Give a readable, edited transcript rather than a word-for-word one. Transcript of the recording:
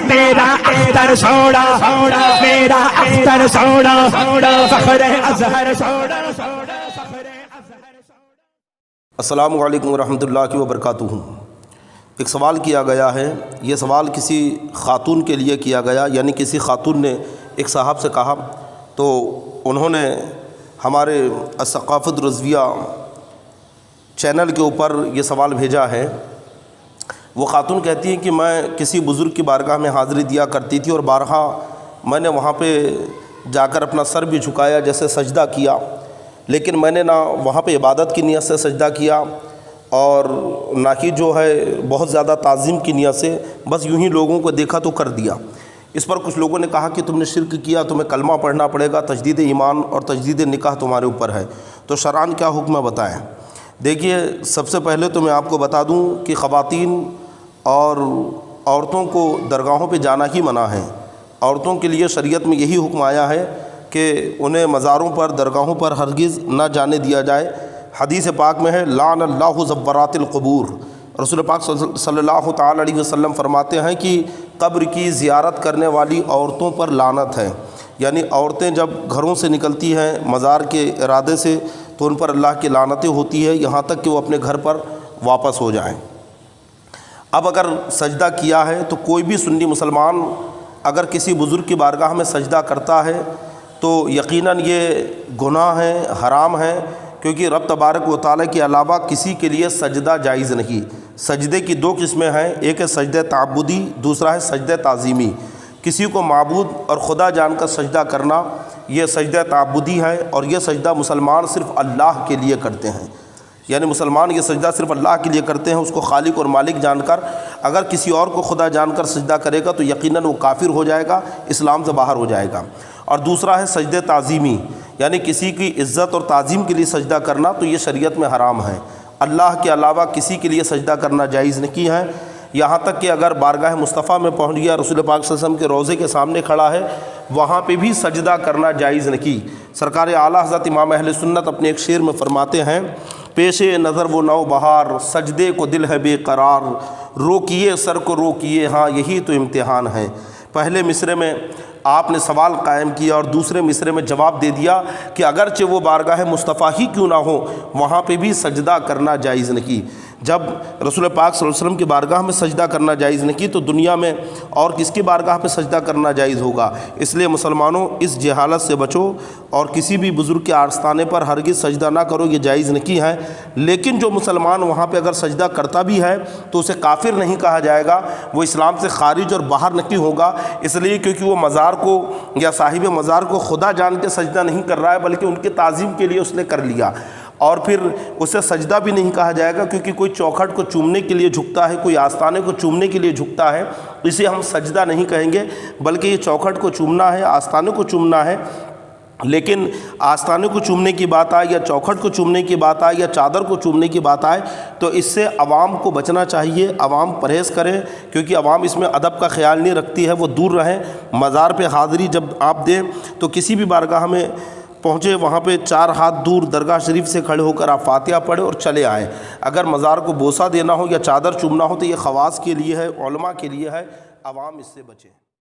میرا اختر سوڑا میرا اختر سوڑا فخر ازہر سوڑا. السلام علیکم ورحمۃ اللہ وبرکاتہ. ایک سوال کیا گیا ہے. یہ سوال کسی خاتون کے لیے کیا گیا، یعنی کسی خاتون نے ایک صاحب سے کہا، تو انہوں نے ہمارے الثقافت رضویہ چینل کے اوپر یہ سوال بھیجا ہے. وہ خاتون کہتی ہیں کہ میں کسی بزرگ کی بارگاہ میں حاضری دیا کرتی تھی اور بارہا میں نے وہاں پہ جا کر اپنا سر بھی جھکایا، جیسے سجدہ کیا، لیکن میں نے نہ وہاں پہ عبادت کی نیت سے سجدہ کیا اور نہ ہی جو ہے بہت زیادہ تعظیم کی نیت سے، بس یوں ہی لوگوں کو دیکھا تو کر دیا. اس پر کچھ لوگوں نے کہا کہ تم نے شرک کیا، تمہیں کلمہ پڑھنا پڑے گا، تجدید ایمان اور تجدید نکاح تمہارے اوپر ہے. تو شرعاً کیا حکم ہے بتائیں. دیکھیے، سب سے پہلے تو میں آپ کو بتا دوں کہ خواتین اور عورتوں کو درگاہوں پہ جانا ہی منع ہے. عورتوں کے لیے شریعت میں یہی حکم آیا ہے کہ انہیں مزاروں پر، درگاہوں پر ہرگز نہ جانے دیا جائے. حدیث پاک میں ہے لعن اللہ زوارات القبور. رسول پاک صلی اللہ تعالی علیہ وسلم فرماتے ہیں کہ قبر کی زیارت کرنے والی عورتوں پر لعنت ہے. یعنی عورتیں جب گھروں سے نکلتی ہیں مزار کے ارادے سے تو ان پر اللہ کی لعنتیں ہوتی ہے، یہاں تک کہ وہ اپنے گھر پر واپس ہو جائیں. اب اگر سجدہ کیا ہے تو کوئی بھی سنی مسلمان اگر کسی بزرگ کی بارگاہ میں سجدہ کرتا ہے تو یقیناً یہ گناہ ہے، حرام ہے، کیونکہ رب تبارک و تعالیٰ کے علاوہ کسی کے لیے سجدہ جائز نہیں. سجدے کی دو قسمیں ہیں، ایک ہے سجدہ تعبدی، دوسرا ہے سجدہ تعظیمی. کسی کو معبود اور خدا جان کر سجدہ کرنا یہ سجدہ تعبدی ہے، اور یہ سجدہ مسلمان صرف اللہ کے لیے کرتے ہیں. یعنی مسلمان یہ سجدہ صرف اللہ کے لیے کرتے ہیں، اس کو خالق اور مالک جان کر. اگر کسی اور کو خدا جان کر سجدہ کرے گا تو یقیناً وہ کافر ہو جائے گا، اسلام سے باہر ہو جائے گا. اور دوسرا ہے سجدہ تعظیمی، یعنی کسی کی عزت اور تعظیم کے لیے سجدہ کرنا، تو یہ شریعت میں حرام ہے. اللہ کے علاوہ کسی کے لیے سجدہ کرنا جائز نہیں ہے. یہاں تک کہ اگر بارگاہ مصطفیٰ میں پہنچ گیا، رسول پاک صلی اللہ علیہ وسلم کے روضے کے سامنے کھڑا ہے، وہاں پہ بھی سجدہ کرنا جائز نہیں. سرکار اعلیٰ حضرت امام اہل سنت اپنے ایک شعر میں فرماتے ہیں، پیش نظر وہ نو بہار، سجدے کو دل ہے بے قرار، روکیے سر کو روکیے، ہاں یہی تو امتحان ہے. پہلے مصرے میں آپ نے سوال قائم کیا اور دوسرے مصرے میں جواب دے دیا کہ اگرچہ وہ بارگاہ مصطفیٰ ہی کیوں نہ ہو، وہاں پہ بھی سجدہ کرنا جائز نہیں. جب رسول پاک صلی اللہ علیہ وسلم کی بارگاہ میں سجدہ کرنا جائز نہیں تو دنیا میں اور کس کی بارگاہ پہ سجدہ کرنا جائز ہوگا. اس لیے مسلمانوں اس جہالت سے بچو اور کسی بھی بزرگ کے آستانے پر ہرگز سجدہ نہ کرو، یہ جائز نہیں ہے. لیکن جو مسلمان وہاں پہ اگر سجدہ کرتا بھی ہے تو اسے کافر نہیں کہا جائے گا، وہ اسلام سے خارج اور باہر نہیں ہوگا، اس لیے کیونکہ وہ مزار کو یا صاحب مزار کو خدا جان کے سجدہ نہیں کر رہا ہے، بلکہ ان کی تعظیم کے لیے اس نے کر لیا. اور پھر اسے سجدہ بھی نہیں کہا جائے گا، کیونکہ کوئی چوکھٹ کو چومنے کے لیے جھکتا ہے، کوئی آستانے کو چومنے کے لیے جھکتا ہے، اسے ہم سجدہ نہیں کہیں گے، بلکہ یہ چوکھٹ کو چومنا ہے، آستانے کو چومنا ہے. لیکن آستانے کو چومنے کی بات آئے یا چوکھٹ کو چومنے کی بات آئے یا چادر کو چومنے کی بات آئے تو اس سے عوام کو بچنا چاہیے. عوام پرہیز کریں، کیونکہ عوام اس میں ادب کا خیال نہیں رکھتی ہے، وہ دور رہیں. مزار پہ حاضری جب آپ دیں تو کسی بھی بارگاہ میں پہنچے، وہاں پہ 4 ہاتھ دور درگاہ شریف سے کھڑے ہو کر آپ فاتحہ پڑھیں اور چلے آئیں. اگر مزار کو بوسہ دینا ہو یا چادر چومنا ہو تو یہ خواص کے لیے ہے، علماء کے لیے ہے. عوام اس سے بچیں.